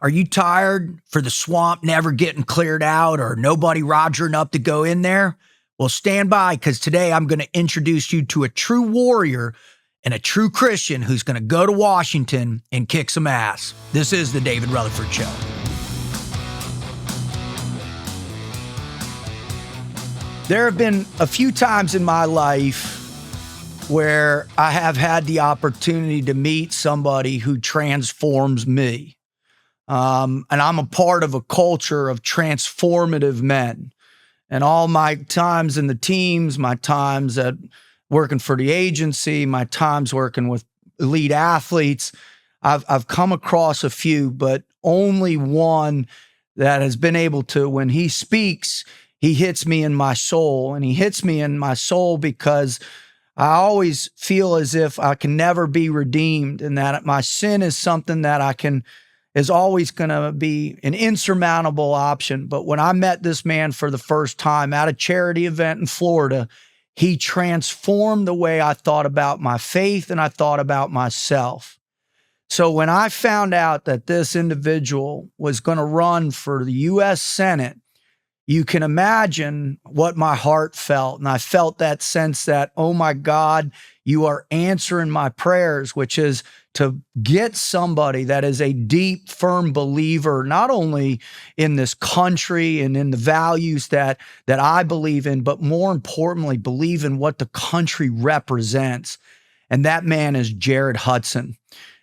Are you tired for the swamp never getting cleared out or nobody rogering up to go in there? Well, stand by, because today I'm going to introduce you to a true warrior and a true Christian who's going to go to Washington and kick some ass. This is the David Rutherford Show. There have been a few times in my life where I have had the opportunity to meet somebody who transforms me. And I'm a part of a culture of transformative men. And all my times in the teams, my times at working for the agency, my times working with elite athletes, I've come across a few, but only one that has been able to, when he speaks, he hits me in my soul. And he hits me in my soul because I always feel as if I can never be redeemed, and that my sin is something that is always going to be an insurmountable option. But when I met this man for the first time at a charity event in Florida, he transformed the way I thought about my faith and I thought about myself. So when I found out that this individual was going to run for the U.S. Senate, you can imagine what my heart felt. And I felt that sense that, oh my God, you are answering my prayers, which is to get somebody that is a deep, firm believer, not only in this country and in the values that I believe in, but more importantly, believe in what the country represents. And that man is Jared Hudson.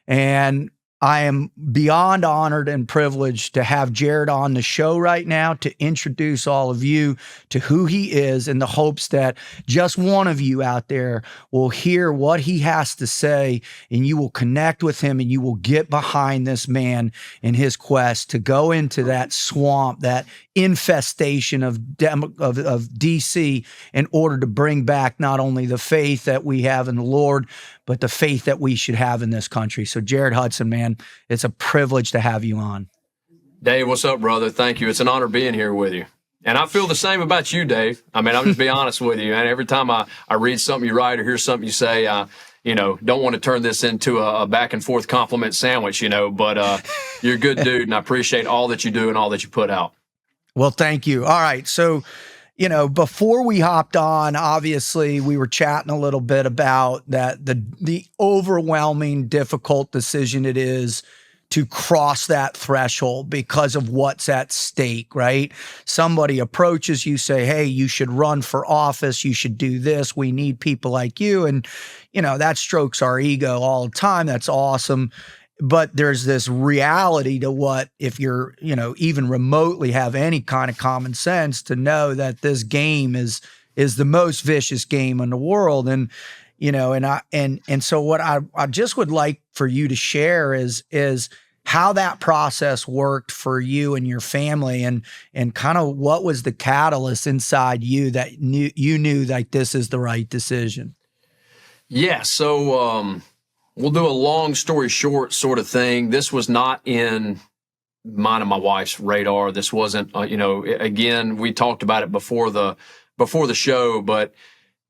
And I am beyond honored and privileged to have Jared on the show right now to introduce all of you to who he is, in the hopes that just one of you out there will hear what he has to say, and you will connect with him and you will get behind this man in his quest to go into that swamp, that infestation of DC, in order to bring back not only the faith that we have in the Lord, but the faith that we should have in this country. So Jared Hudson, man, it's a privilege to have you on. Dave, what's up, brother? Thank you. It's an honor being here with you. And I feel the same about you, Dave. I mean, I'll just be honest with you. And every time I read something you write or hear something you say, don't want to turn this into a back and forth compliment sandwich, but you're a good dude, and I appreciate all that you do and all that you put out. Well, thank you. All right. So, before we hopped on, obviously we were chatting a little bit about that, the overwhelming, difficult decision it is to cross that threshold because of what's at stake, right? Somebody approaches you, say, hey, you should run for office. You should do this. We need people like you. And, that strokes our ego all the time. That's awesome. But there's this reality to what, if you're, even remotely have any kind of common sense, to know that this game is the most vicious game in the world. And, and so what I just would like for you to share is how that process worked for you and your family, and kind of what was the catalyst inside you that you knew like this is the right decision. Yeah. So, we'll do a long story short sort of thing. This was not in mine and my wife's radar. This wasn't, again, we talked about it before the show, but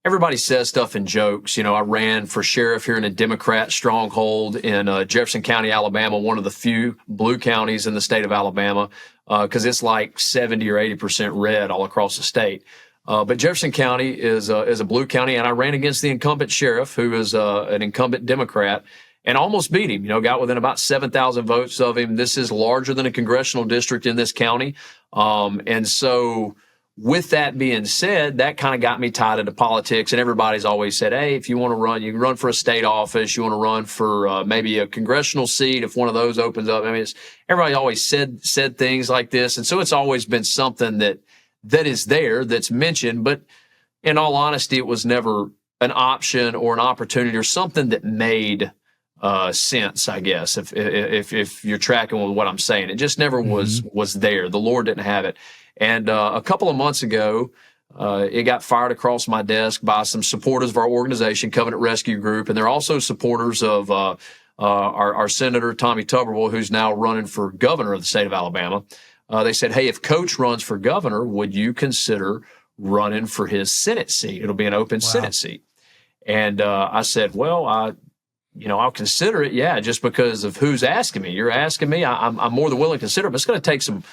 everybody says stuff in jokes. I ran for sheriff here in a Democrat stronghold in Jefferson County, Alabama, one of the few blue counties in the state of Alabama, because it's like 70 or 80% red all across the state. But Jefferson County is a blue county, and I ran against the incumbent sheriff, who is an incumbent Democrat, and almost beat him. Got within about 7,000 votes of him. This is larger than a congressional district in this county. And so with that being said, that kind of got me tied into politics. And everybody's always said, hey, if you want to run, you can run for a state office. You want to run for maybe a congressional seat if one of those opens up. I mean, everybody always said things like this. And so it's always been something that is there, that's mentioned, but in all honesty, it was never an option or an opportunity or something that made sense, I guess, if you're tracking with what I'm saying. It just never was there. The Lord didn't have it. And a couple of months ago, it got fired across my desk by some supporters of our organization, Covenant Rescue Group, and they're also supporters of our Senator Tommy Tuberville, who's now running for governor of the state of Alabama. They said, hey, if Coach runs for governor, would you consider running for his Senate seat? It'll be an open Senate seat. And I said, well, I'll consider it, yeah, just because of who's asking me. You're asking me, I'm more than willing to consider it, but it's going to take some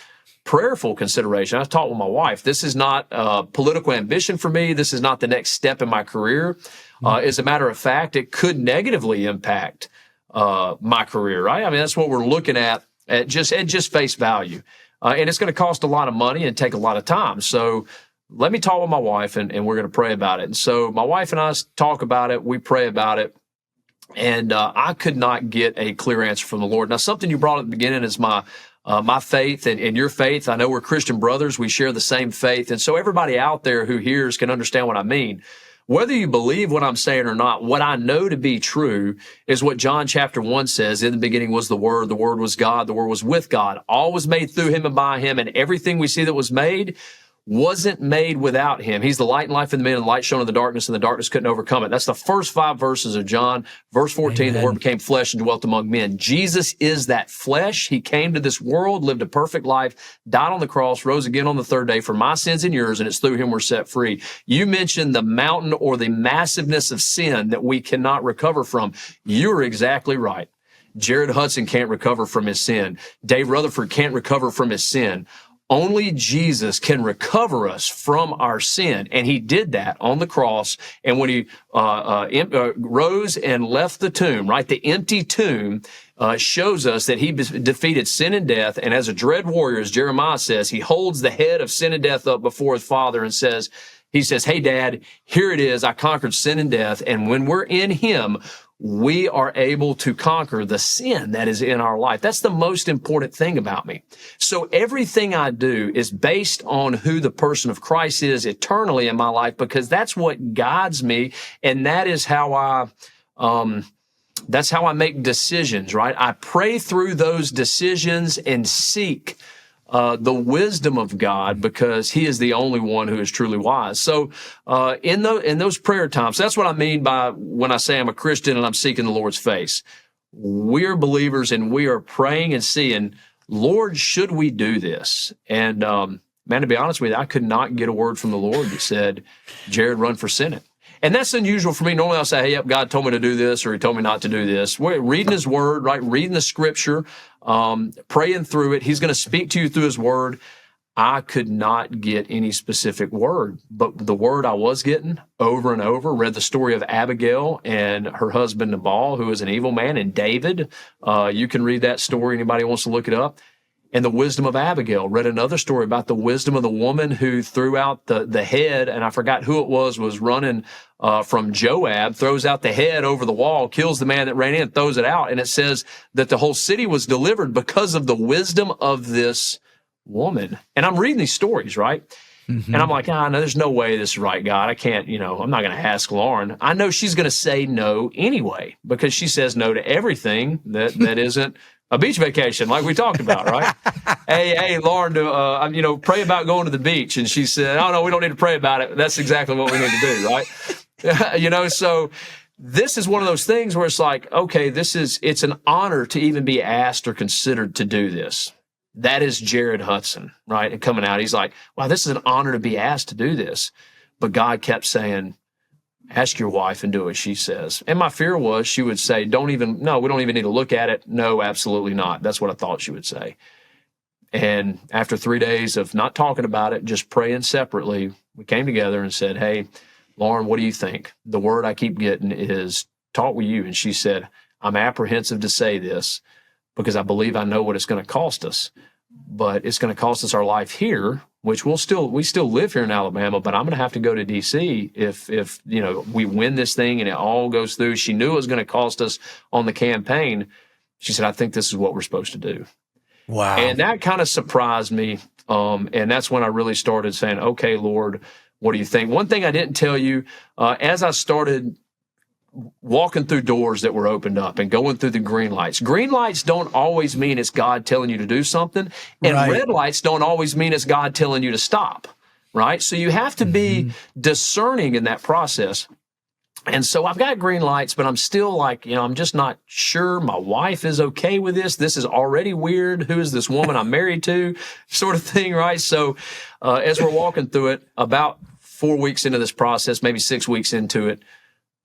prayerful consideration. I've talked with my wife. This is not political ambition for me. This is not the next step in my career. As a matter of fact, it could negatively impact my career, right? I mean, that's what we're looking at just face value. And it's going to cost a lot of money and take a lot of time. So let me talk with my wife, and we're going to pray about it. And so my wife and I talk about it. We pray about it. And I could not get a clear answer from the Lord. Now, something you brought at the beginning is my faith and your faith. I know we're Christian brothers. We share the same faith. And so everybody out there who hears can understand what I mean. Whether you believe what I'm saying or not, what I know to be true is what John chapter 1 says. In the beginning was the Word was God, the Word was with God. All was made through Him and by Him, and everything we see that was made wasn't made without Him. He's the light and life in the man, and the light shone in the darkness, and the darkness couldn't overcome it. That's the first 5 verses of John. Verse 14, Amen. The Word became flesh and dwelt among men. Jesus is that flesh. He came to this world, lived a perfect life, died on the cross, rose again on the 3rd day for my sins and yours, and it's through Him we're set free. You mentioned the mountain or the massiveness of sin that we cannot recover from. You're exactly right. Jared Hudson can't recover from his sin. Dave Rutherford can't recover from his sin. Only Jesus can recover us from our sin, and He did that on the cross. And when He rose and left the tomb, right, the empty tomb shows us that He defeated sin and death. And as a dread warrior, as Jeremiah says, He holds the head of sin and death up before His Father and says, hey, Dad, here it is. I conquered sin and death. And when we're in Him, we are able to conquer the sin that is in our life. That's the most important thing about me. So everything I do is based on who the person of Christ is eternally in my life, because that's what guides me, and that is how I make decisions, right? I pray through those decisions and seek the wisdom of God, because He is the only one who is truly wise. So in those prayer times, that's what I mean by when I say I'm a Christian and I'm seeking the Lord's face. We're believers, and we are praying and seeing, Lord, should we do this? And man, to be honest with you, I could not get a word from the Lord that said, Jared, run for Senate. And that's unusual for me. Normally I'll say, hey, yep, God told me to do this, or He told me not to do this. We're reading His Word, right? Reading the Scripture, praying through it. He's going to speak to you through His Word. I could not get any specific word, but the word I was getting over and over, read the story of Abigail and her husband Nabal, who was an evil man, and David. You can read that story. Anybody wants to look it up. And the wisdom of Abigail. Read another story about the wisdom of the woman who threw out the head, and I forgot who it was running from Joab, throws out the head over the wall, kills the man that ran in, throws it out. And it says that the whole city was delivered because of the wisdom of this woman. And I'm reading these stories, right? Mm-hmm. And I'm like, no, there's no way this is right, God. I can't, I'm not going to ask Lauren. I know she's going to say no anyway, because she says no to everything that isn't a beach vacation, like we talked about, right? hey, Lauren, pray about going to the beach. And she said, oh, no, we don't need to pray about it. That's exactly what we need to do, right? So this is one of those things where it's like, okay, it's an honor to even be asked or considered to do this. That is Jared Hudson, right? And coming out, he's like, wow, this is an honor to be asked to do this. But God kept saying, ask your wife and do what she says. And my fear was she would say, we don't even need to look at it. No, absolutely not. That's what I thought she would say. And after 3 days of not talking about it, just praying separately, we came together and said, hey, Lauren, what do you think? The word I keep getting is talk with you. And she said, I'm apprehensive to say this because I believe I know what it's going to cost us, but it's going to cost us our life here, which we still live here in Alabama, but I'm going to have to go to DC if we win this thing and it all goes through. She knew it was going to cost us on the campaign. She said, I think this is what we're supposed to do. Wow. And that kind of surprised me. And that's when I really started saying, okay, Lord, what do you think? One thing I didn't tell you, as I started walking through doors that were opened up and going through the green lights don't always mean it's God telling you to do something. And right. Red lights don't always mean it's God telling you to stop, right? So you have to be discerning in that process. And so I've got green lights, but I'm still like, I'm just not sure my wife is okay with this. This is already weird. Who is this woman I'm married to? Sort of thing, right? So as we're walking through it, about 4 weeks into this process, maybe 6 weeks into it,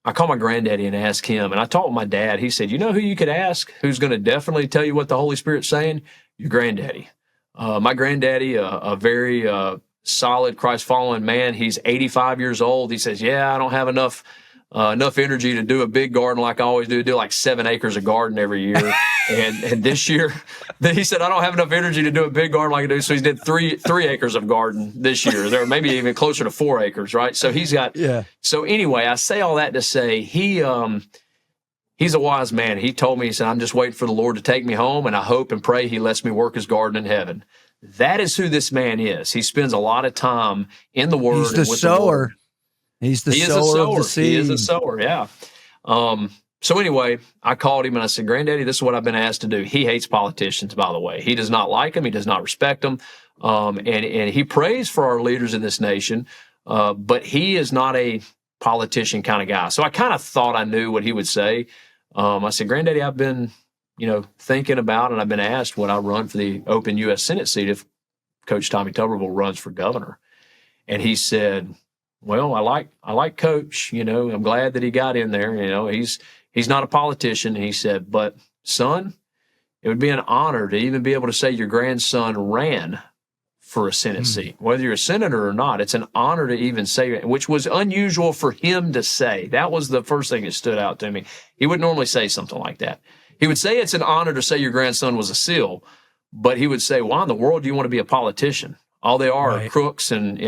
I call my granddaddy and ask him, and I talked with my dad. He said, you know who you could ask who's going to definitely tell you what the Holy Spirit's saying? Your granddaddy. My granddaddy, a very solid Christ-following man. He's 85 years old. He says, yeah, I don't have enough energy to do a big garden like I always do. Do like 7 acres of garden every year. and this year, he said, I don't have enough energy to do a big garden like I do. So he did three acres of garden this year. There maybe even closer to 4 acres, right? So he's got. Yeah. So anyway, I say all that to say he's a wise man. He told me, he said, I'm just waiting for the Lord to take me home, and I hope and pray he lets me work his garden in heaven. That is who this man is. He spends a lot of time in the Word. He's the sower. He's the sower of the seed. He is a sower, yeah. So anyway, I called him and I said, Granddaddy, this is what I've been asked to do. He hates politicians, by the way. He does not like them. He does not respect them. And he prays for our leaders in this nation, but he is not a politician kind of guy. So I kind of thought I knew what he would say. I said, Granddaddy, I've been, thinking about, and I've been asked would I run for the open U.S. Senate seat if Coach Tommy Tuberville runs for governor. And he said, well, I like Coach, I'm glad that he got in there. He's not a politician. He said, but son, it would be an honor to even be able to say your grandson ran for a Senate seat, whether you're a senator or not. It's an honor to even say it, which was unusual for him to say. That was the first thing that stood out to me. He would normally say something like that. He would say it's an honor to say your grandson was a SEAL, but he would say, why in the world do you want to be a politician? All they are crooks and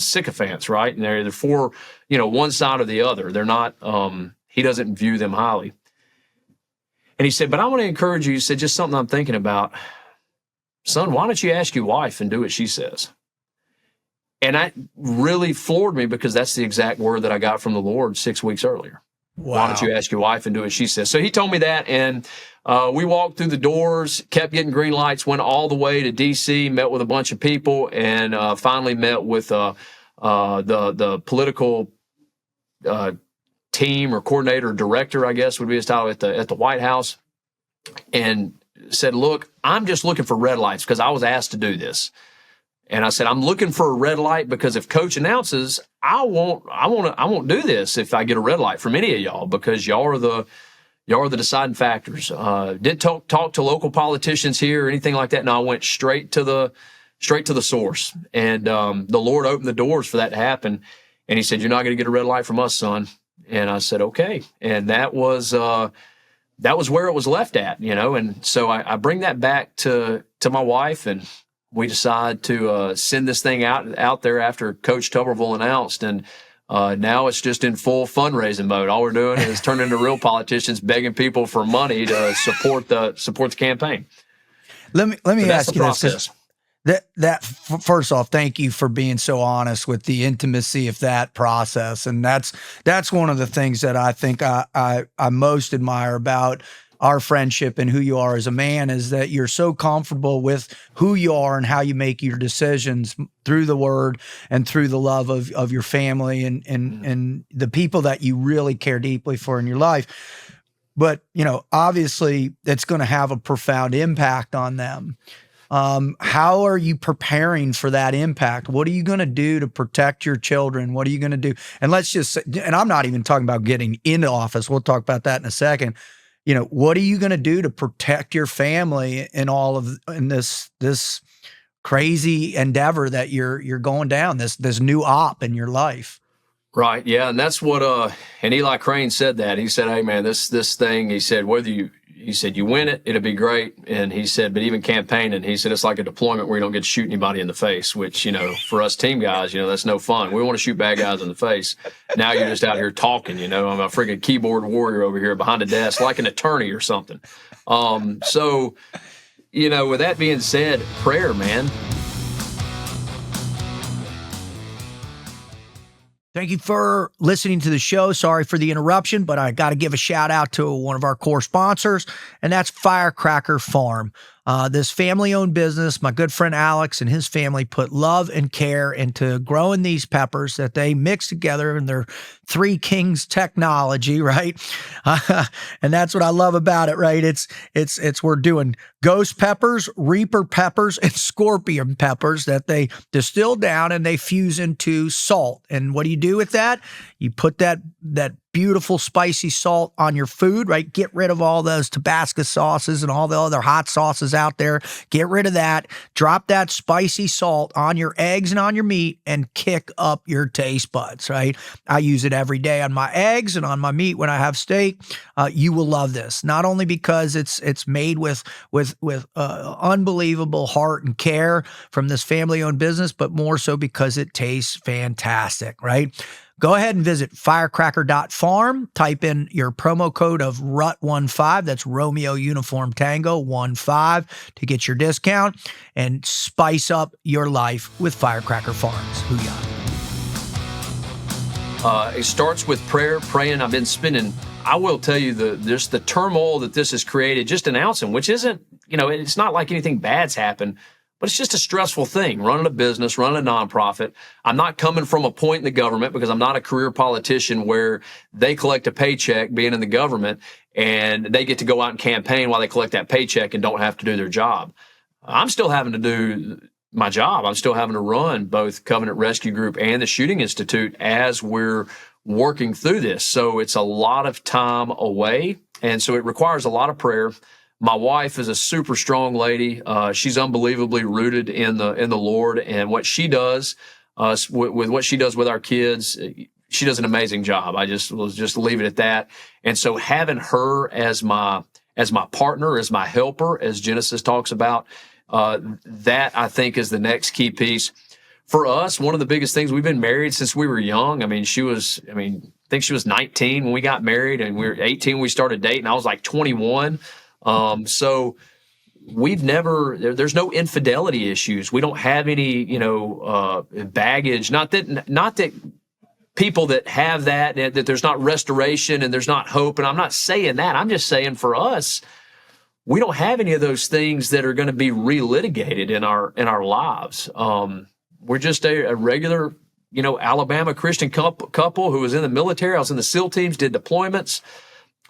sycophants, right? And they're either for, one side or the other. They're not, he doesn't view them highly. And he said, but I want to encourage you. He said, just something I'm thinking about. Son, why don't you ask your wife and do what she says? And that really floored me because that's the exact word that I got from the Lord 6 weeks earlier. Wow. Why don't you ask your wife and do what she says? So he told me that, and we walked through the doors, kept getting green lights, went all the way to D.C., met with a bunch of people, and finally met with the political team or coordinator or director, I guess would be his title, at the White House, and said, look, I'm just looking for red lights because I was asked to do this. And I said, I'm looking for a red light because if Coach announces, I won't do this if I get a red light from any of y'all, because y'all are the deciding factors. Didn't talk to local politicians here or anything like that. No, I went straight to the source. And the Lord opened the doors for that to happen. And he said, you're not going to get a red light from us, son. And I said, okay. And that was where it was left at, And so I bring that back to my wife, and we decide to send this thing out there after Coach Tuberville announced, and now it's just in full fundraising mode. All we're doing is turning into real politicians, begging people for money to support the campaign. Let me ask you this. That first off, thank you for being so honest with the intimacy of that process, and that's one of the things that I think I most admire about our friendship and who you are as a man, is that you're so comfortable with who you are and how you make your decisions through the Word and through the love of your family and the people that you really care deeply for in your life. But, obviously it's going to have a profound impact on them. How are you preparing for that impact? What are you going to do to protect your children? What are you going to do? And let's just say, and I'm not even talking about getting into office. We'll talk about that in a second. What are you going to do to protect your family in this crazy endeavor that you're going down, this new op in your life? Right. Yeah. And that's what, and Eli Crane said that. He said, hey man, this thing, he said, he said, you win it, it'll be great. And he said, but even campaigning, he said, it's like a deployment where you don't get to shoot anybody in the face, which, for us team guys, that's no fun. We want to shoot bad guys in the face. Now you're just out here talking, I'm a freaking keyboard warrior over here behind a desk, like an attorney or something. So, with that being said, prayer, man. Thank you for listening to the show. Sorry for the interruption, but I got to give a shout out to one of our core sponsors, and that's Firecracker Farm. this family-owned business, my good friend Alex and his family put love and care into growing these peppers that they mix together in their Three Kings technology, right? And that's what I love about it, right? It's we're doing ghost peppers, reaper peppers, and scorpion peppers that they distill down and they fuse into salt. And what do you do with that? You put that beautiful spicy salt on your food, right? Get rid of all those Tabasco sauces and all the other hot sauces out there. Get rid of that. Drop that spicy salt on your eggs and on your meat and kick up your taste buds, right? I use it every day on my eggs and on my meat when I have steak. You will love this, not only because it's made with unbelievable heart and care from this family-owned business, but more so because it tastes fantastic, right? Go ahead and visit firecracker.farm. Type in your promo code of RUT15, that's Romeo Uniform Tango 15, to get your discount and spice up your life with Firecracker Farms. Booyah. It starts with praying. I've been spending, I will tell you, the turmoil that this has created, just announcing, which isn't, it's not like anything bad's happened, but it's just a stressful thing, running a business, running a nonprofit. I'm not coming from a point in the government because I'm not a career politician where they collect a paycheck being in the government and they get to go out and campaign while they collect that paycheck and don't have to do their job. I'm still having to do my job. I'm still having to run both Covenant Rescue Group and the Shooting Institute as we're working through this. So it's a lot of time away. And so it requires a lot of prayer. My wife is a super strong lady. She's unbelievably rooted in the Lord, and what she does with what she does with our kids, she does an amazing job. Will just leave it at that. And so having her as my partner, as my helper, as Genesis talks about, that I think is the next key piece for us. One of the biggest things, we've been married since we were young. I think she was 19 when we got married, and we were 18 when we started dating. I was like 21. So there's no infidelity issues. We don't have any, baggage. Not that people that have that there's not restoration and there's not hope. And I'm not saying that. I'm just saying for us, we don't have any of those things that are going to be relitigated in our lives. We're just a regular, Alabama Christian couple who was in the military. I was in the SEAL teams, did deployments,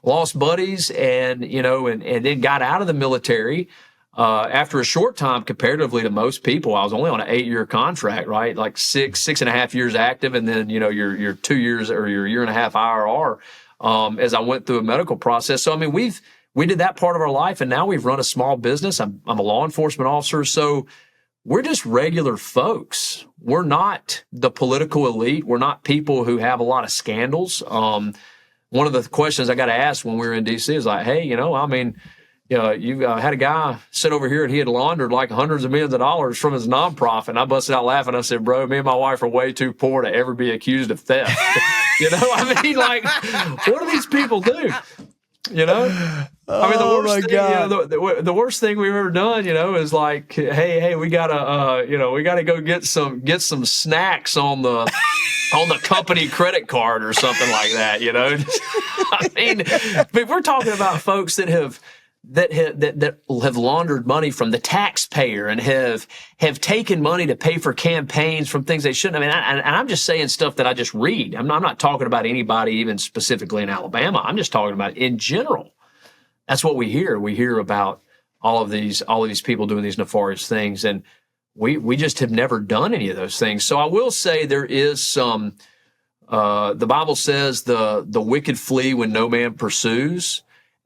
lost buddies, and then got out of the military after a short time comparatively to most people. I was only on an 8-year contract, right? Like 6.5 years active, and then your 2 years or your year and a half IRR as I went through a medical process. So we did that part of our life, and now we've run a small business. I'm a law enforcement officer, so we're just regular folks. We're not the political elite. We're not people who have a lot of scandals. One of the questions I got to ask when we were in D.C. is like, hey, you had a guy sit over here and he had laundered like hundreds of millions of dollars from his nonprofit. And I busted out laughing. I said, bro, me and my wife are way too poor to ever be accused of theft. What do these people do? The worst thing we've ever done, is like, hey, we gotta go get some snacks on the company credit card or something like that. But we're talking about folks that have laundered money from the taxpayer and have taken money to pay for campaigns from things they shouldn't. And I'm just saying stuff that I just read. I'm not talking about anybody even specifically in Alabama. I'm just talking about in general. That's what we hear. We hear about all of these people doing these nefarious things, and we just have never done any of those things. So I will say there is some. The Bible says the wicked flee when no man pursues,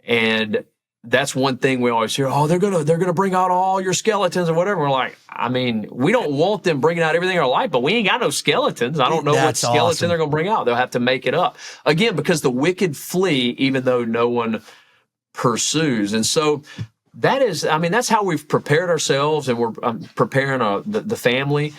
and that's one thing we always hear. Oh, they're gonna bring out all your skeletons or whatever. We're like, we don't want them bringing out everything in our life, but we ain't got no skeletons. I don't know what skeleton awesome. They're gonna bring out. They'll have to make it up again because the wicked flee even though no one pursues. And so that's how we've prepared ourselves, and we're preparing the family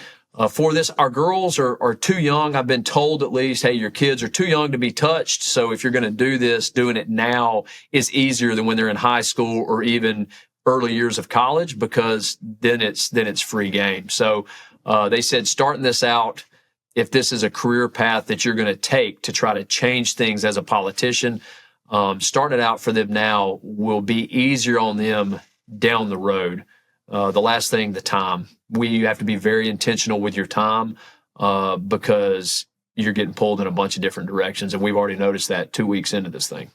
for this. Our girls are too young. I've been told at least, hey, your kids are too young to be touched. So if you're going to do this, doing it now is easier than when they're in high school or even early years of college, because then it's free game. So they said starting this out, if this is a career path that you're going to take to try to change things as a politician, starting it out for them now will be easier on them down the road. The last thing, the time. You have to be very intentional with your time because you're getting pulled in a bunch of different directions. And we've already noticed that 2 weeks into this thing.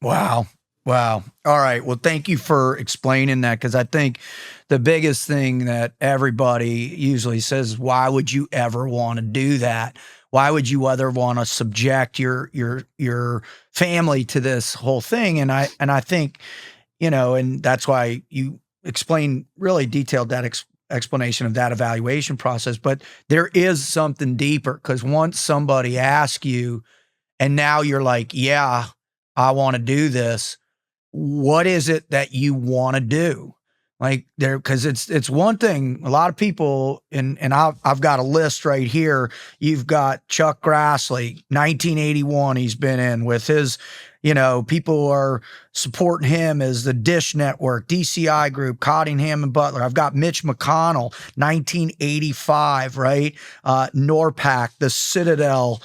Wow. Wow. All right. Well, thank you for explaining that, because I think the biggest thing that everybody usually says, why would you ever want to do that? Why would you ever want to subject your family to this whole thing? And I think, and that's why you explain really detailed that explanation of that evaluation process. But there is something deeper, because once somebody asks you and now you're like, yeah, I want to do this. What is it that you want to do? Like because it's one thing. A lot of people, and I've got a list right here. You've got Chuck Grassley, 1981. He's been in with his, people are supporting him as the Dish Network, DCI Group, Cottingham and Butler. I've got Mitch McConnell, 1985, right? NORPAC, the Citadel,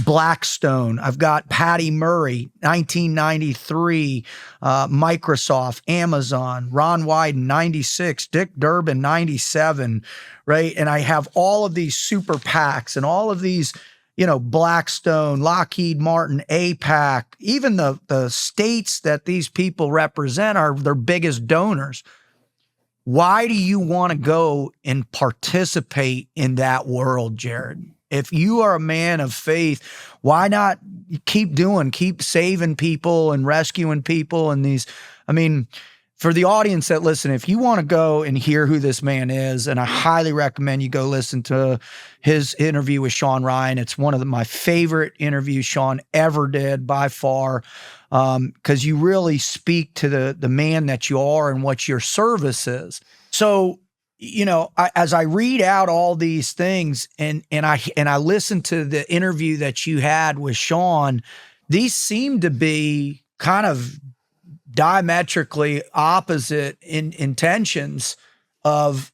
Blackstone. I've got Patty Murray, 1993, Microsoft, Amazon, Ron Wyden, 96, Dick Durbin, 97, right? And I have all of these super PACs and all of these, Blackstone, Lockheed Martin, APAC, even the states that these people represent are their biggest donors. Why do you want to go and participate in that world, Jared? If you are a man of faith, why not keep saving people and rescuing people and these, for the audience that listen, if you want to go and hear who this man is, and I highly recommend you go listen to his interview with Sean Ryan. It's one of my favorite interviews Sean ever did by far, because you really speak to the man that you are and what your service is. So, as I read out all these things and I listen to the interview that you had with Sean, these seem to be kind of diametrically opposite in intentions of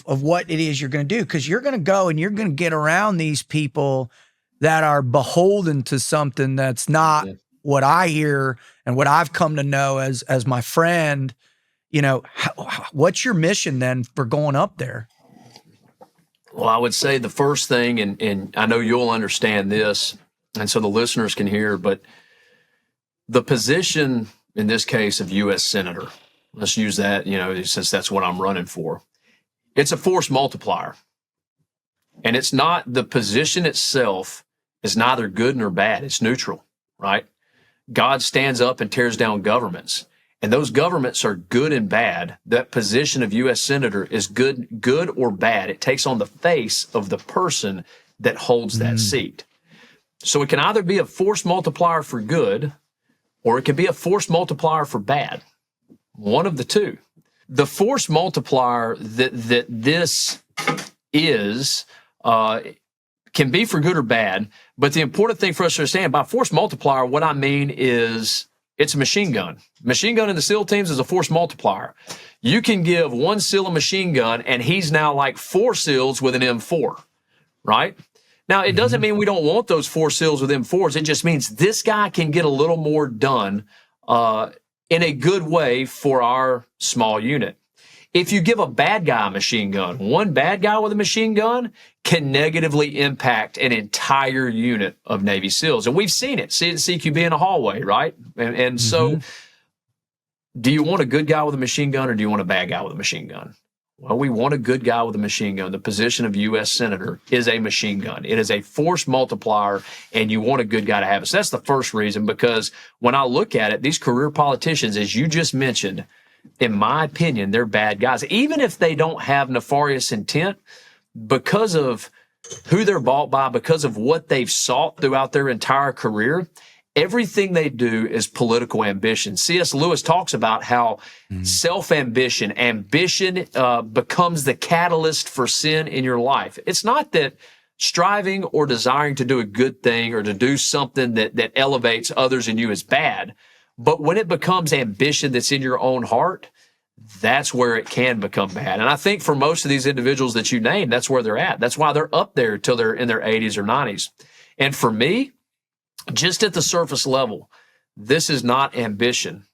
what it is you're going to do, because you're going to go and you're going to get around these people that are beholden to something that's not what I hear and what I've come to know as my friend. What's your mission then for going up there? Well, I would say the first thing, and I know you'll understand this, and so the listeners can hear, but the position in this case of U.S. Senator, let's use that, since that's what I'm running for. It's a force multiplier. And it's not, the position itself is neither good nor bad. It's neutral, right? God stands up and tears down governments. And those governments are good and bad. That position of U.S. Senator is good or bad. It takes on the face of the person that holds that seat. So it can either be a force multiplier for good, or it can be a force multiplier for bad. One of the two. The force multiplier that this is can be for good or bad, but the important thing for us to understand, by force multiplier, what I mean is it's a machine gun. Machine gun in the SEAL teams is a force multiplier. You can give one SEAL a machine gun, and he's now like 4 SEALs with an M4, right? Now, it doesn't mean we don't want those 4 SEALs with M4s. It just means this guy can get a little more done in a good way for our small unit. If you give a bad guy a machine gun, one bad guy with a machine gun can negatively impact an entire unit of Navy SEALs. And we've seen it. See it at CQB in a hallway, right? And so do you want a good guy with a machine gun, or do you want a bad guy with a machine gun? Well, we want a good guy with a machine gun. The position of U.S. Senator is a machine gun. It is a force multiplier, and you want a good guy to have it. So that's the first reason, because when I look at it, these career politicians, as you just mentioned, in my opinion, they're bad guys. Even if they don't have nefarious intent, because of who they're bought by, because of what they've sought throughout their entire career, everything they do is political ambition. C.S. Lewis talks about how self-ambition, ambition becomes the catalyst for sin in your life. It's not that striving or desiring to do a good thing or to do something that elevates others in you is bad. But when it becomes ambition that's in your own heart, that's where it can become bad. And I think for most of these individuals that you named, that's where they're at. That's why they're up there till they're in their 80s or 90s. And for me, just at the surface level, this is not ambition.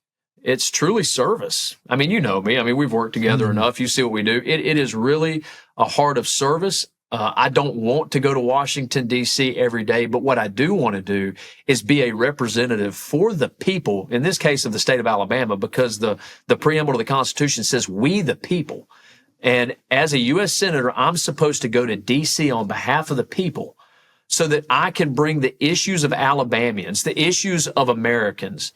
It's truly service. I mean, you know me. I mean, we've worked together enough. You see what we do. It is really a heart of service. I don't want to go to Washington, D.C. every day, but what I do want to do is be a representative for the people, in this case of the state of Alabama, because the preamble to the Constitution says, we the people. And as a U.S. Senator, I'm supposed to go to D.C. on behalf of the people so that I can bring the issues of Alabamians, the issues of Americans,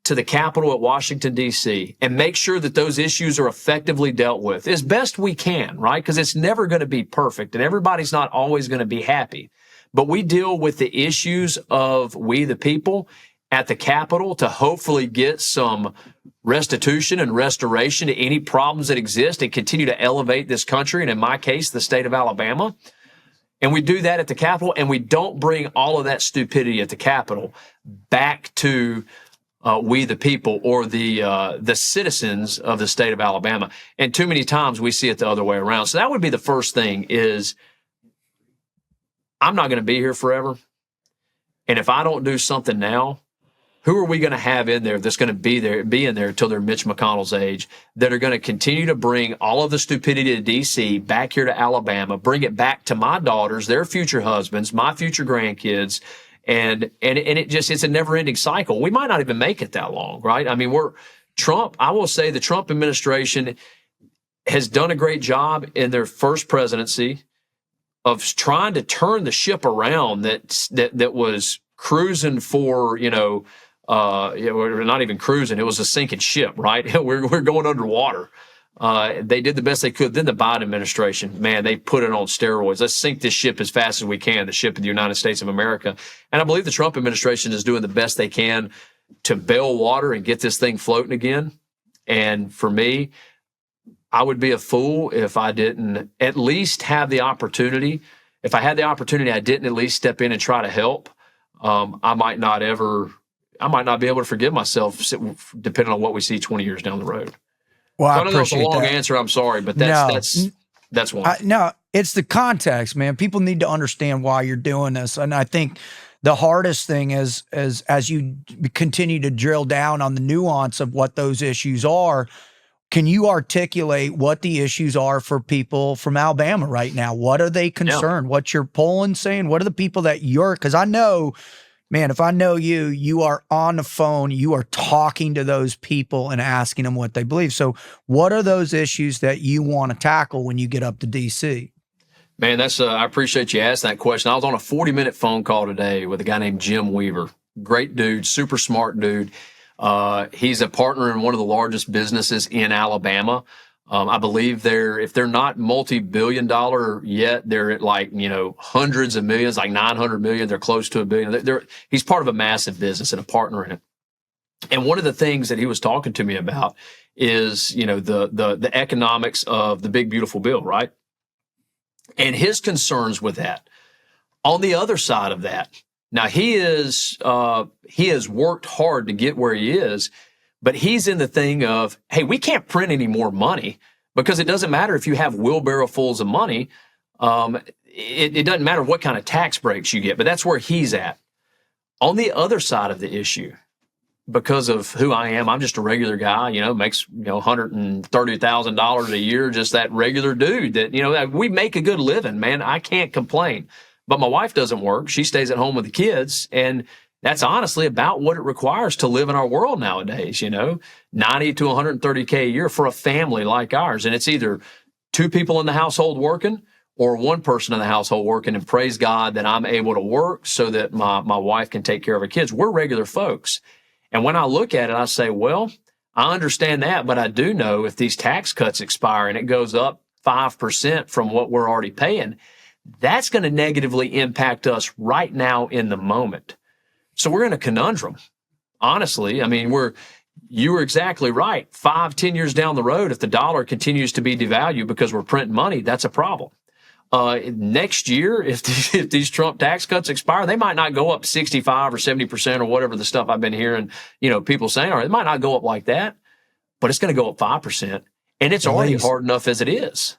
to the Capitol at Washington, D.C., and make sure that those issues are effectively dealt with as best we can, right? Because it's never going to be perfect, and everybody's not always going to be happy. But we deal with the issues of we the people at the Capitol to hopefully get some restitution and restoration to any problems that exist and continue to elevate this country, and in my case, the state of Alabama. And we do that at the Capitol, and we don't bring all of that stupidity at the Capitol back to we the people or the citizens of the state of Alabama. And too many times we see it the other way around. So that would be the first thing is I'm not going to be here forever. And if I don't do something now, who are we going to have in there that's going to be in there until they're Mitch McConnell's age, that are going to continue to bring all of the stupidity to D.C., back here to Alabama, bring it back to my daughters, their future husbands, my future grandkids, and it's a never-ending cycle. We might not even make it that long, right? I mean, I will say the Trump administration has done a great job in their first presidency of trying to turn the ship around that was cruising for, we're not even cruising. It was a sinking ship, right? We're going underwater. They did the best they could. Then the Biden administration, man, they put it on steroids. Let's sink this ship as fast as we can, the ship of the United States of America. And I believe the Trump administration is doing the best they can to bail water and get this thing floating again. And for me, I would be a fool if I didn't at least have the opportunity. If I had the opportunity, I didn't at least step in and try to help. I might not be able to forgive myself depending on what we see 20 years down the road. Well, I I don't know if it's a appreciate long that. answer. I'm sorry, but that's one. No, it's the context, man. People need to understand why you're doing this. And I think the hardest thing is as you continue to drill down on the nuance of what those issues are, can you articulate what the issues are for people from Alabama right now? What are they concerned? Yeah. What's your polling saying? What are the people that because I know, man, if I know you are on the phone, you are talking to those people and asking them what they believe. So what are those issues that you want to tackle when you get up to D.C.? Man, I appreciate you asking that question. I was on a 40-minute phone call today with a guy named Jim Weaver. Great dude, super smart dude. He's a partner in one of the largest businesses in Alabama. I believe if they're not multi-billion dollar yet, they're at hundreds of millions, like 900 million. They're close to $1 billion. He's part of a massive business and a partner in it. And one of the things that he was talking to me about is, the economics of the big, beautiful bill, right? And his concerns with that. On the other side of that, now he has worked hard to get where he is, but he's in the thing of, hey, we can't print any more money because it doesn't matter if you have wheelbarrowfuls of money. It doesn't matter what kind of tax breaks you get, but that's where he's at. On the other side of the issue, because of who I am, I'm just a regular guy, makes, $130,000 a year, just that regular dude that we make a good living, man. I can't complain. But my wife doesn't work. She stays at home with the kids. And that's honestly about what it requires to live in our world nowadays, 90 to 130K a year for a family like ours. And it's either two people in the household working or one person in the household working. And praise God that I'm able to work so that my wife can take care of her kids. We're regular folks. And when I look at it, I say, well, I understand that, but I do know if these tax cuts expire and it goes up 5% from what we're already paying, that's going to negatively impact us right now in the moment. So we're in a conundrum. Honestly, I mean, you were exactly right. 5-10 years down the road, if the dollar continues to be devalued because we're printing money, that's a problem. Next year, if these Trump tax cuts expire, they might not go up 65 or 70% or whatever the stuff I've been hearing, people saying, or it might not go up like that, but it's going to go up 5%. And it's already hard enough as it is.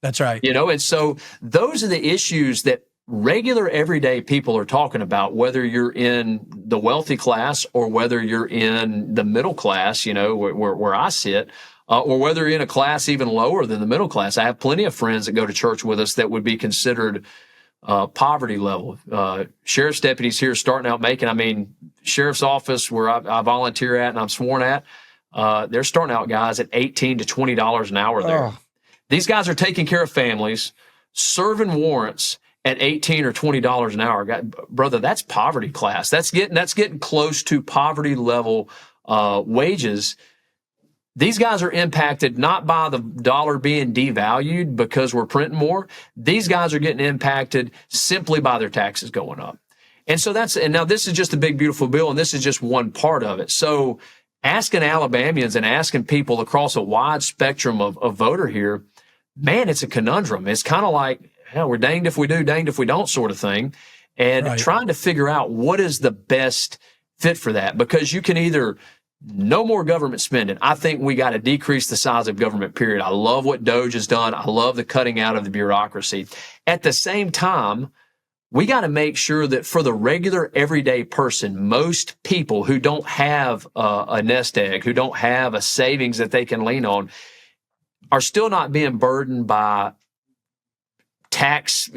That's right. And so those are the issues that regular everyday people are talking about, whether you're in the wealthy class or whether you're in the middle class, where I sit, or whether you're in a class even lower than the middle class. I have plenty of friends that go to church with us that would be considered poverty level. Sheriff's deputies here starting out making, sheriff's office where I volunteer at and I'm sworn at, they're starting out guys at $18 to $20 an hour there. Oh. These guys are taking care of families, serving warrants at $18 or $20 an hour. Brother, that's poverty class. That's getting close to poverty level wages. These guys are impacted not by the dollar being devalued because we're printing more. These guys are getting impacted simply by their taxes going up. And so now this is just a big, beautiful bill, and this is just one part of it. So asking Alabamians and asking people across a wide spectrum of voter here, man, it's a conundrum. It's kind of like, hell, we're danged if we do, danged if we don't sort of thing. And trying to figure out what is the best fit for that, because you can either no more government spending. I think we got to decrease the size of government, period. I love what DOGE has done. I love the cutting out of the bureaucracy. At the same time, we got to make sure that for the regular everyday person, most people who don't have a nest egg, who don't have a savings that they can lean on, are still not being burdened by tax,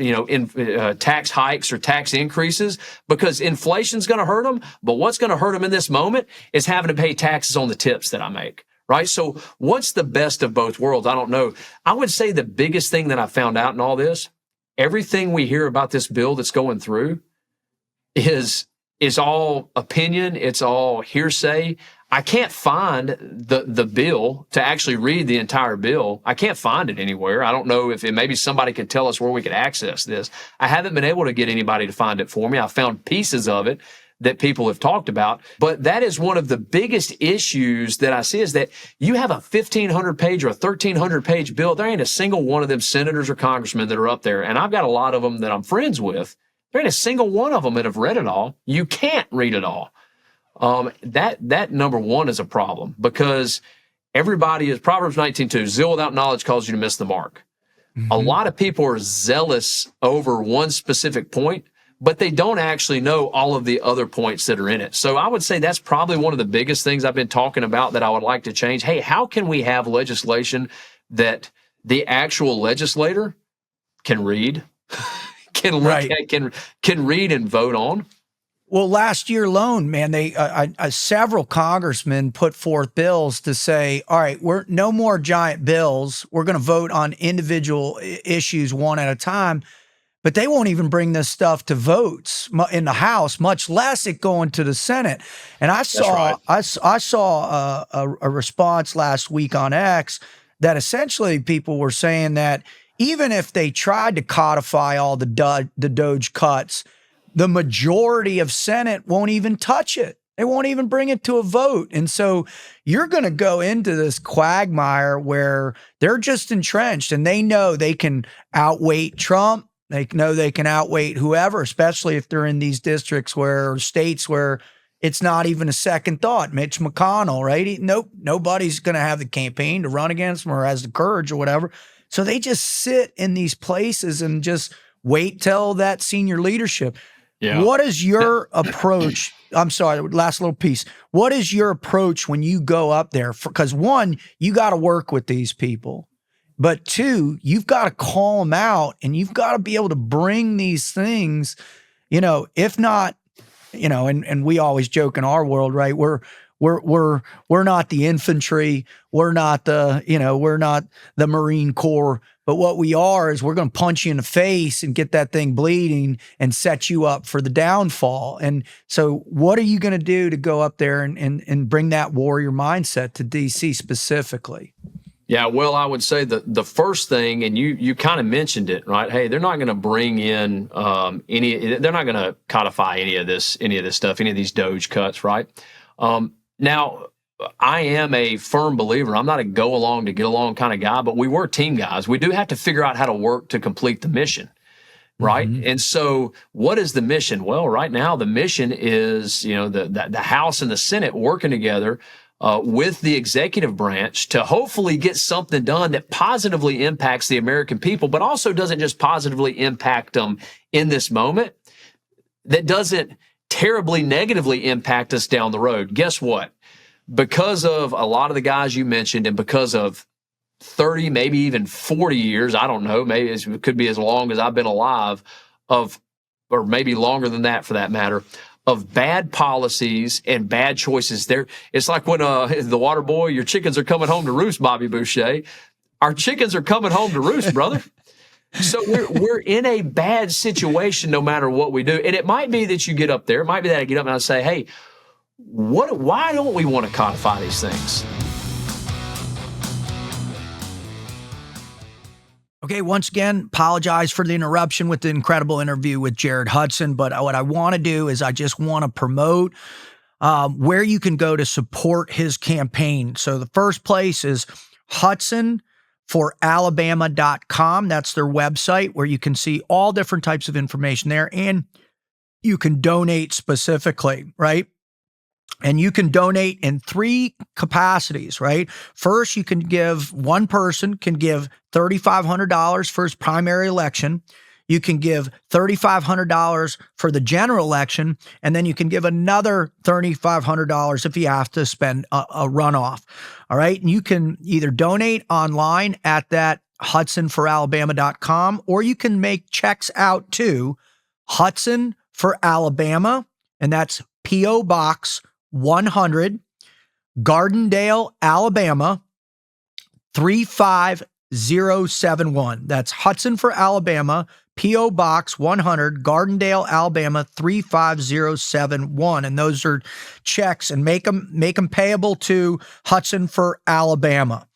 tax hikes or tax increases, because inflation's going to hurt them. But what's going to hurt them in this moment is having to pay taxes on the tips that I make, right? So what's the best of both worlds? I don't know. I would say the biggest thing that I found out in all this, everything we hear about this bill that's going through is all opinion. It's all hearsay. I can't find the bill to actually read the entire bill. I can't find it anywhere. I don't know if maybe somebody could tell us where we could access this. I haven't been able to get anybody to find it for me. I found pieces of it that people have talked about, but that is one of the biggest issues that I see, is that you have a 1,500 page or a 1,300 page bill. There ain't a single one of them senators or congressmen that are up there. And I've got a lot of them that I'm friends with. There ain't a single one of them that have read it all. You can't read it all. That number one is a problem, because everybody is Proverbs 19:2, zeal without knowledge causes you to miss the mark. Mm-hmm. A lot of people are zealous over one specific point, but they don't actually know all of the other points that are in it. So I would say that's probably one of the biggest things I've been talking about that I would like to change. Hey, how can we have legislation that the actual legislator can read, can read and vote on? Well, last year alone, man, several congressmen put forth bills to say, all right, we're no more giant bills. We're going to vote on individual issues one at a time. But they won't even bring this stuff to votes in the House, much less it going to the Senate. And I saw a response last week on X that essentially people were saying that even if they tried to codify all the DOGE cuts, the majority of Senate won't even touch it. They won't even bring it to a vote. And so you're going to go into this quagmire where they're just entrenched and they know they can outweight Trump. They know they can outweight whoever, especially if they're in these districts or states where it's not even a second thought. Mitch McConnell, right? Nobody's going to have the campaign to run against him or has the courage or whatever. So they just sit in these places and just wait till that senior leadership. Yeah. What is your approach? I'm sorry, last little piece. What is your approach when you go up there? Because one, you got to work with these people. But two, you've got to call them out and you've got to be able to bring these things, if not, and we always joke in our world, right? We're not the infantry. We're not we're not the Marine Corps. But what we are is we're going to punch you in the face and get that thing bleeding and set you up for the downfall. And so what are you going to do to go up there and bring that warrior mindset to DC specifically? Yeah, well, I would say the first thing, and you kind of mentioned it, right? Hey, they're not going to bring in they're not going to codify any of this stuff, any of these DOGE cuts, right? Now, I am a firm believer. I'm not a go along to get along kind of guy, but we were team guys. We do have to figure out how to work to complete the mission, right? Mm-hmm. And so what is the mission? Well, right now the mission is, the House and the Senate working together with the executive branch to hopefully get something done that positively impacts the American people, but also doesn't just positively impact them in this moment, that doesn't terribly negatively impact us down the road. Guess what? Because of a lot of the guys you mentioned, and because of 30, maybe even 40 years, I don't know, maybe it could be as long as I've been alive, or maybe longer than that for that matter, of bad policies and bad choices. It's like when the water boy, your chickens are coming home to roost, Bobby Boucher. Our chickens are coming home to roost, brother. So we're in a bad situation no matter what we do. And it might be that you get up there. It might be that I get up and I say, hey, why don't we want to codify these things? Okay, once again, apologize for the interruption with the incredible interview with Jared Hudson. But what I want to do is I just want to promote where you can go to support his campaign. So the first place is HudsonForAlabama.com. That's their website where you can see all different types of information there, and you can donate specifically, right? And you can donate in 3 capacities, right? First, you can one person can give $3,500 for his primary election. You can give $3,500 for the general election, and then you can give another $3,500 if you have to spend a runoff. All right. And you can either donate online at that HudsonForAlabama.com, or you can make checks out to Hudson for Alabama, and that's P.O. Box 100, Gardendale, Alabama, 35071. That's Hudson for Alabama, P.O. Box 100, Gardendale, Alabama, 35071. And those are checks, and make them payable to Hudson for Alabama.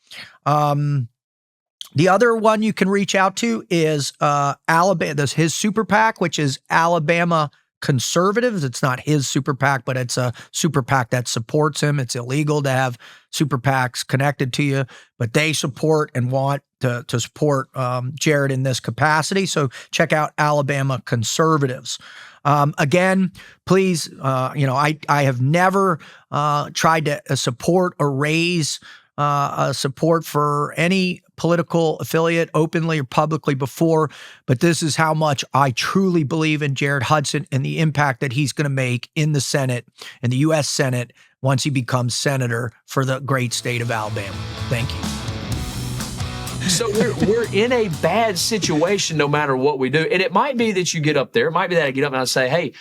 The other one you can reach out to is Alabama. That's his super PAC, which is Alabama Conservatives. It's not his super PAC, but it's a super PAC that supports him. It's illegal to have super PACs connected to you, but they support and want to support Jared in this capacity. So check out Alabama Conservatives. Again, please, I have never tried to support or raise support for any political affiliate openly or publicly before, but this is how much I truly believe in Jared Hudson and the impact that he's going to make in the Senate, in the U.S. Senate, once he becomes senator for the great state of Alabama. Thank you. So we're in a bad situation no matter what we do. And it might be that you get up there. It might be that I get up and I say, hey,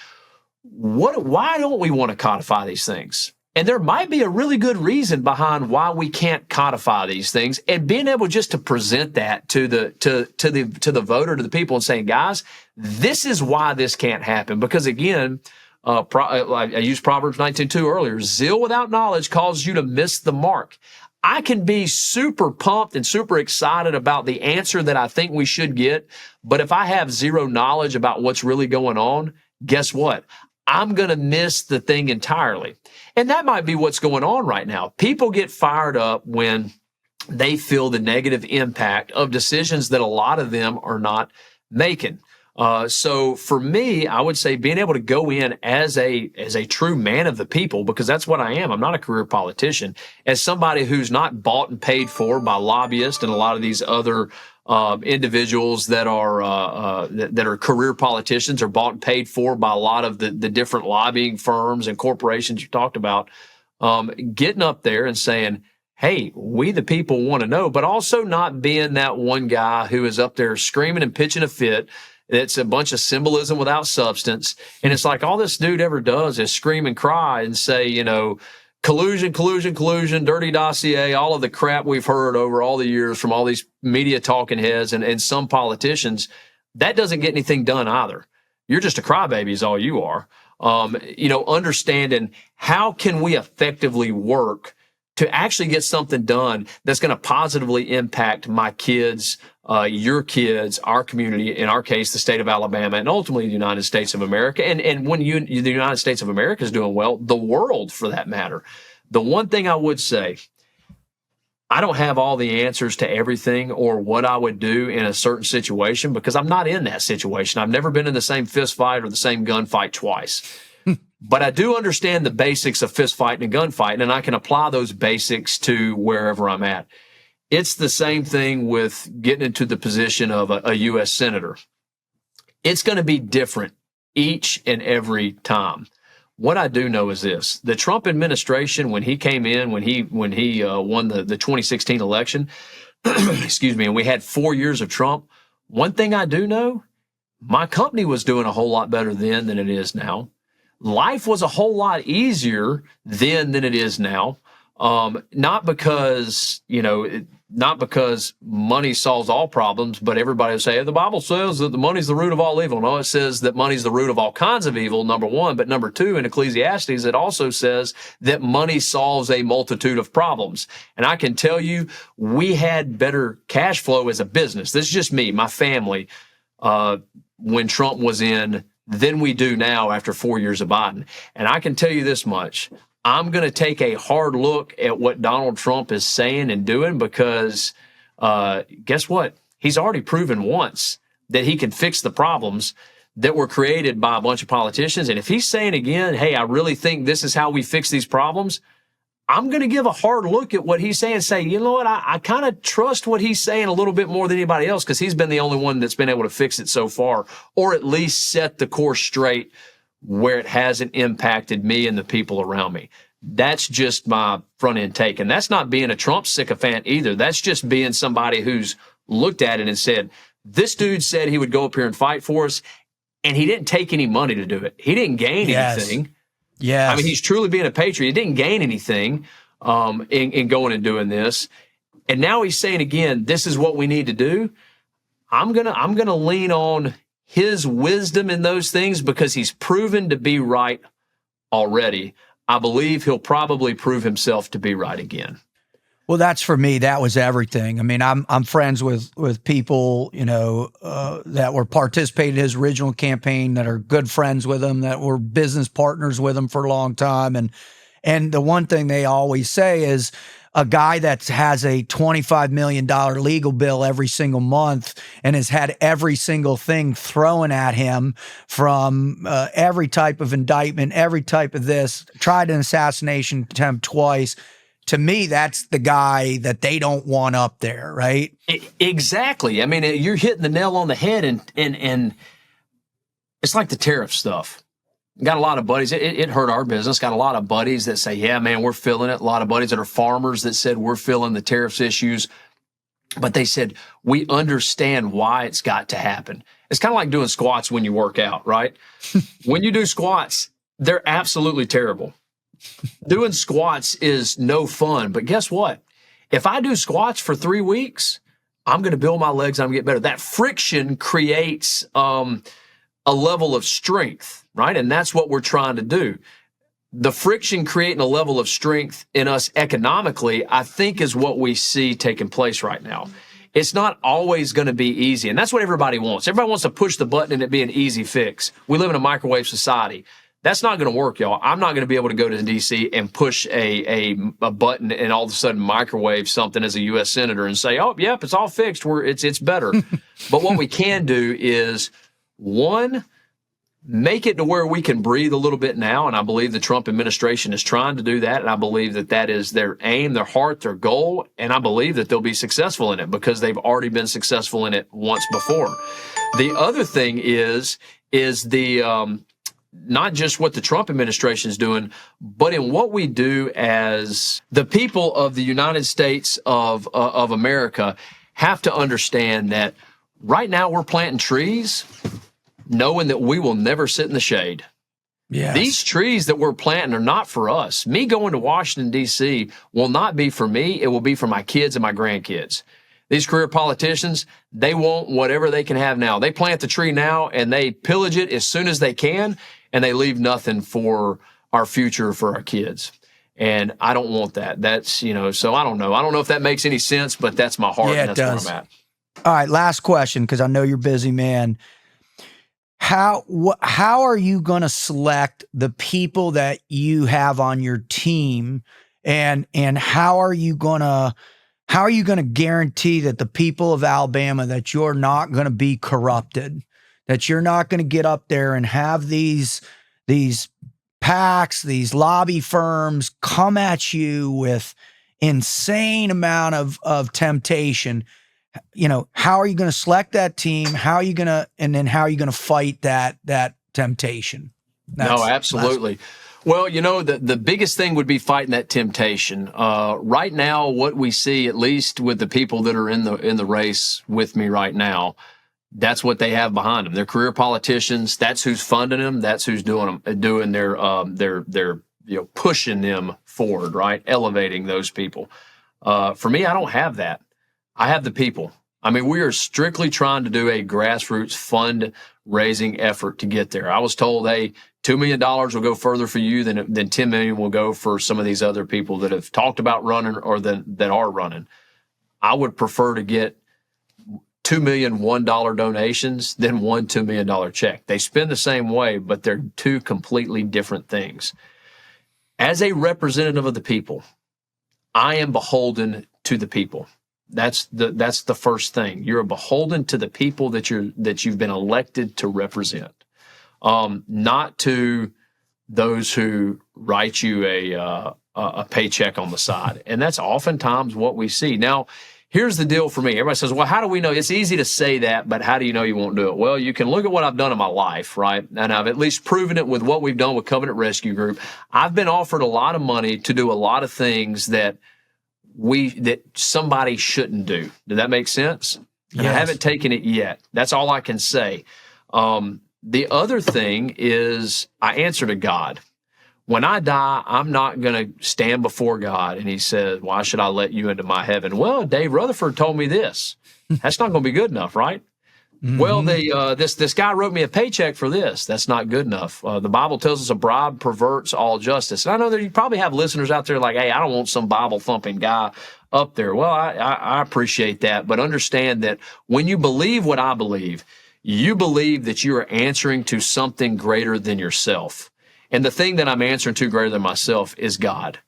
why don't we want to codify these things? And there might be a really good reason behind why we can't codify these things, and being able just to present that to the voter, to the people, and saying, guys, this is why this can't happen. Because again, I used Proverbs 19:2 earlier. Zeal without knowledge causes you to miss the mark. I can be super pumped and super excited about the answer that I think we should get, but if I have zero knowledge about what's really going on, guess what? I'm going to miss the thing entirely. And that might be what's going on right now. People get fired up when they feel the negative impact of decisions that a lot of them are not making. So for me, I would say being able to go in as a true man of the people, because that's what I am. I'm not a career politician. As somebody who's not bought and paid for by lobbyists and a lot of these other individuals that are career politicians, are bought and paid for by a lot of the different lobbying firms and corporations you talked about, getting up there and saying, hey, we the people want to know, but also not being that one guy who is up there screaming and pitching a fit. It's a bunch of symbolism without substance. And it's like all this dude ever does is scream and cry and say, collusion, dirty dossier, all of the crap we've heard over all the years from all these media talking heads and some politicians. That doesn't get anything done either. You're just a crybaby is all you are. Understanding how can we effectively work to actually get something done that's going to positively impact my kids, your kids, our community, in our case, the state of Alabama, and ultimately the United States of America. And when the United States of America is doing well, the world for that matter. The one thing I would say, I don't have all the answers to everything or what I would do in a certain situation because I'm not in that situation. I've never been in the same fist fight or the same gunfight twice. But I do understand the basics of fist fighting and gunfighting, and I can apply those basics to wherever I'm at. It's the same thing with getting into the position of a U.S. Senator. It's going to be different each and every time. What I do know is this: the Trump administration, when he came in, when he won the 2016 election, excuse me, and we had 4 years of Trump, one thing I do know, my company was doing a whole lot better then than it is now. Life was a whole lot easier then than it is now. Not because money solves all problems, but everybody will say, the Bible says that the money's the root of all evil. No, it says that money's the root of all kinds of evil, number one. But number two, in Ecclesiastes, it also says that money solves a multitude of problems. And I can tell you, we had better cash flow as a business. This is just me, my family, when Trump was in, than we do now after 4 years of Biden. And I can tell you this much: I'm going to take a hard look at what Donald Trump is saying and doing, because guess what? He's already proven once that he can fix the problems that were created by a bunch of politicians. And if he's saying again, hey, I really think this is how we fix these problems, I'm going to give a hard look at what he's saying and say, you know what, I kind of trust what he's saying a little bit more than anybody else, because he's been the only one that's been able to fix it so far, or at least set the course straight where it hasn't impacted me and the people around me. That's just my front end take. And that's not being a Trump sycophant either. That's just being somebody who's looked at it and said, this dude said he would go up here and fight for us, and he didn't take any money to do it. He didn't gain anything. Yeah, I mean, he's truly being a patriot. He didn't gain anything in going and doing this. And now he's saying again, this is what we need to do. I'm gonna lean on his wisdom in those things, because he's proven to be right already. I believe he'll probably prove himself to be right again. Well, that's, for me, that was everything. I mean, I'm friends with people, that were participating in his original campaign, that are good friends with him, that were business partners with him for a long time. And the one thing they always say is, a guy that has a $25 million legal bill every single month and has had every single thing thrown at him, from every type of indictment, every type of this, tried an assassination attempt twice. To me, that's the guy that they don't want up there, right? Exactly. I mean, you're hitting the nail on the head, and it's like the tariff stuff. Got a lot of buddies. It hurt our business. Got a lot of buddies that say, yeah, man, we're feeling it. A lot of buddies that are farmers that said, we're feeling the tariffs issues. But they said, we understand why it's got to happen. It's kind of like doing squats when you work out, right? When you do squats, they're absolutely terrible. Doing squats is no fun. But guess what? If I do squats for 3 weeks, I'm going to build my legs. I'm going to get better. That friction creates a level of strength, right? And that's what we're trying to do. The friction creating a level of strength in us economically, I think, is what we see taking place right now. It's not always going to be easy. And that's what everybody wants. Everybody wants to push the button and it be an easy fix. We live in a microwave society. That's not going to work, y'all. I'm not going to be able to go to D.C. and push a button and all of a sudden microwave something as a U.S. Senator and say, oh, yep, it's all fixed. It's better. But what we can do is, one, make it to where we can breathe a little bit now. And I believe the Trump administration is trying to do that. And I believe that is their aim, their heart, their goal. And I believe that they'll be successful in it, because they've already been successful in it once before. The other thing is the not just what the Trump administration is doing, but in what we do as the people of the United States of America have to understand that right now we're planting trees knowing that we will never sit in the shade. Yes. These trees that we're planting are not for us. Me going to Washington, D.C. will not be for me. It will be for my kids and my grandkids. These career politicians, they want whatever they can have now. They plant the tree now and they pillage it as soon as they can, and they leave nothing for our future, for our kids. And I don't want that. That's, so I don't know. I don't know if that makes any sense, but that's my heart. Yeah, and that's where I'm at. All right, last question, because I know you're busy, man. How are you going to select the people that you have on your team, and how are you going to guarantee that the people of Alabama, that you're not going to be corrupted, that you're not going to get up there and have these PACs, these lobby firms come at you with insane amount of temptation. How are you going to select that team? How are you going to, and then how are you going to fight that temptation? No, absolutely. Well, the biggest thing would be fighting that temptation. Right now, what we see, at least with the people that are in the race with me right now, that's what they have behind them. They're career politicians. That's who's funding them. That's who's doing their pushing them forward, right? Elevating those people. For me, I don't have that. I have the people. I mean, we are strictly trying to do a grassroots fundraising effort to get there. I was told, hey, $2 million will go further for you than $10 million will go for some of these other people that have talked about running or that are running. I would prefer to get $2 million $1 donations than one $2 million check. They spend the same way, but they're two completely different things. As a representative of the people, I am beholden to the people. That's the first thing. You're beholden to the people that you've been elected to represent, not to those who write you a paycheck on the side. And that's oftentimes what we see. Now, here's the deal for me. Everybody says, well, how do we know? It's easy to say that, but how do you know you won't do it? Well, you can look at what I've done in my life, right? And I've at least proven it with what we've done with Covenant Rescue Group. I've been offered a lot of money to do a lot of things that somebody shouldn't do. Did that make sense? And Yes. I haven't taken it yet. That's all I can say. The other thing is I answer to God. When I die, I'm not going to stand before God and he says, why should I let you into my heaven? Well, Dave Rutherford told me this. That's not going to be good enough, right? Mm-hmm. Well, this guy wrote me a paycheck for this. That's not good enough. The Bible tells us a bribe perverts all justice. And I know that you probably have listeners out there like, hey, I don't want some Bible-thumping guy up there. Well, I appreciate that. But understand that when you believe what I believe, you believe that you are answering to something greater than yourself. And the thing that I'm answering to greater than myself is God.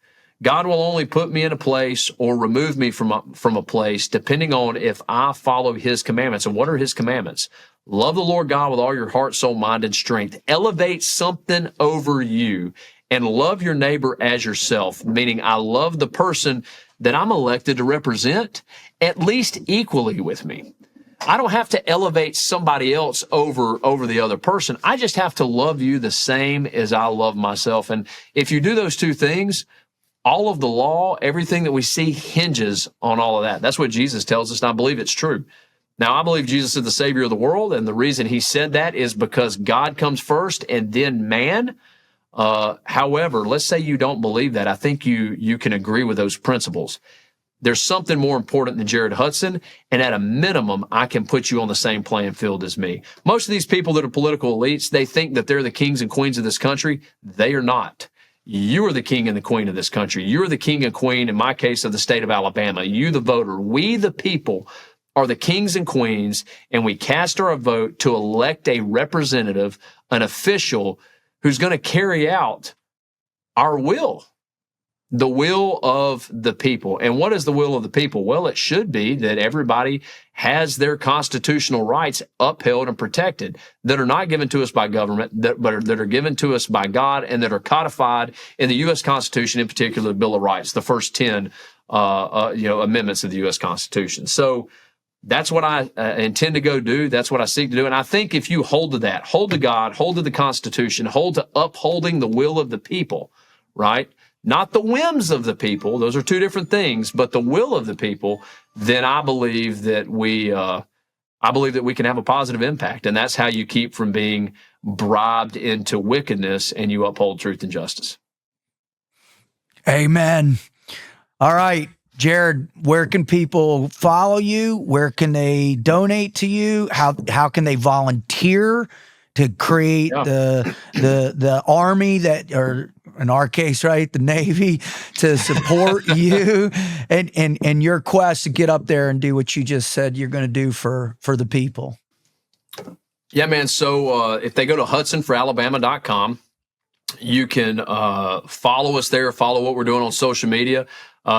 God will only put me in a place or remove me from a place depending on if I follow his commandments. And what are his commandments? Love the Lord God with all your heart, soul, mind, and strength. Elevate something over you and love your neighbor as yourself, meaning I love the person that I'm elected to represent at least equally with me. I don't have to elevate somebody else over the other person. I just have to love you the same as I love myself. And if you do those two things, all of the law, everything that we see hinges on all of that. That's what Jesus tells us, and I believe it's true. Now, I believe Jesus is the Savior of the world, and the reason he said that is because God comes first and then man. However, let's say you don't believe that. I think you can agree with those principles. There's something more important than Jared Hudson, and at a minimum, I can put you on the same playing field as me. Most of these people that are political elites, they think that they're the kings and queens of this country. They are not. You are the king and the queen of this country. You're the king and queen, in my case, of the state of Alabama. You, the voter. We, the people, are the kings and queens, and we cast our vote to elect a representative, an official, who's going to carry out our will. The will of the people. And what is the will of the people? Well, it should be that everybody has their constitutional rights upheld and protected that are not given to us by government, but that are given to us by God and that are codified in the U.S. Constitution, in particular, the Bill of Rights, the first 10 amendments of the U.S. Constitution. So that's what I intend to go do. That's what I seek to do. And I think if you hold to that, hold to God, hold to the Constitution, hold to upholding the will of the people, right? Not the whims of the people. Those are two different things, but the will of the people, then I believe that we can have a positive impact. And that's how you keep from being bribed into wickedness and you uphold truth and justice. Amen. All right, Jared, where can people follow you? Where can they donate to you? How can they volunteer to create the army that, or in our case, right, the Navy, to support you and your quest to get up there and do what you just said you're going to do for the people? Yeah, man. So if they go to hudsonforalabama.com, you can follow us there, follow what we're doing on social media.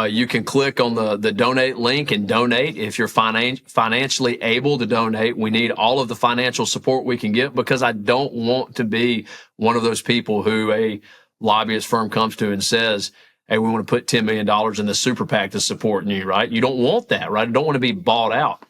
You can click on the donate link and donate if you're financially able to donate. We need all of the financial support we can get because I don't want to be one of those people who a lobbyist firm comes to and says, hey, we want to put $10 million in the super PAC to supporting you, right? You don't want that, right? You don't want to be bought out.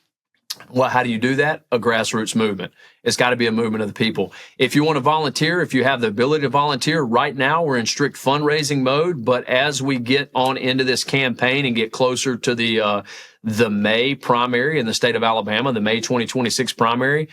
Well, how do you do that? A grassroots movement. It's got to be a movement of the people. If you want to volunteer, if you have the ability to volunteer, right now we're in strict fundraising mode. But as we get on into this campaign and get closer to the May primary in the state of Alabama, the May 2026 primary,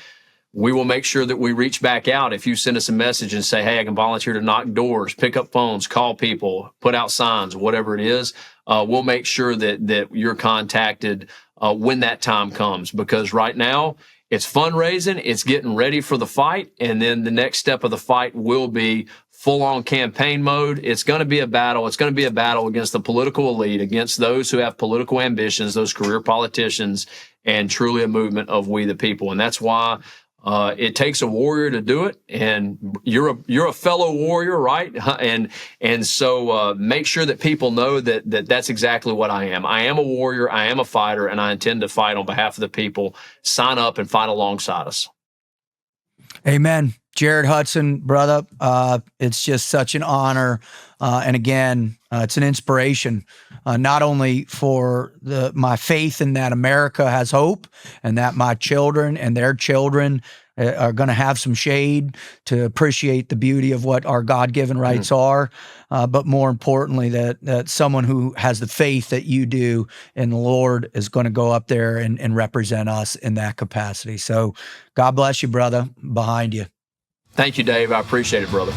we will make sure that we reach back out. If you send us a message and say, hey, I can volunteer to knock doors, pick up phones, call people, put out signs, whatever it is, we'll make sure that you're contacted when that time comes. Because right now it's fundraising, it's getting ready for the fight. And then the next step of the fight will be full-on campaign mode. It's going to be a battle. It's going to be a battle against the political elite, against those who have political ambitions, those career politicians, and truly a movement of we the people. And that's why it takes a warrior to do it, and you're a fellow warrior, right? And so make sure that people know that's exactly what I am. I am a warrior, I am a fighter, and I intend to fight on behalf of the people. Sign up and fight alongside us. Amen. Jared Hudson, brother, it's just such an honor. And again, it's an inspiration, not only for my faith in that America has hope and that my children and their children are going to have some shade to appreciate the beauty of what our God-given rights are, but more importantly, that someone who has the faith that you do in the Lord is going to go up there and represent us in that capacity. So God bless you, brother, behind you. Thank you, Dave. I appreciate it, brother.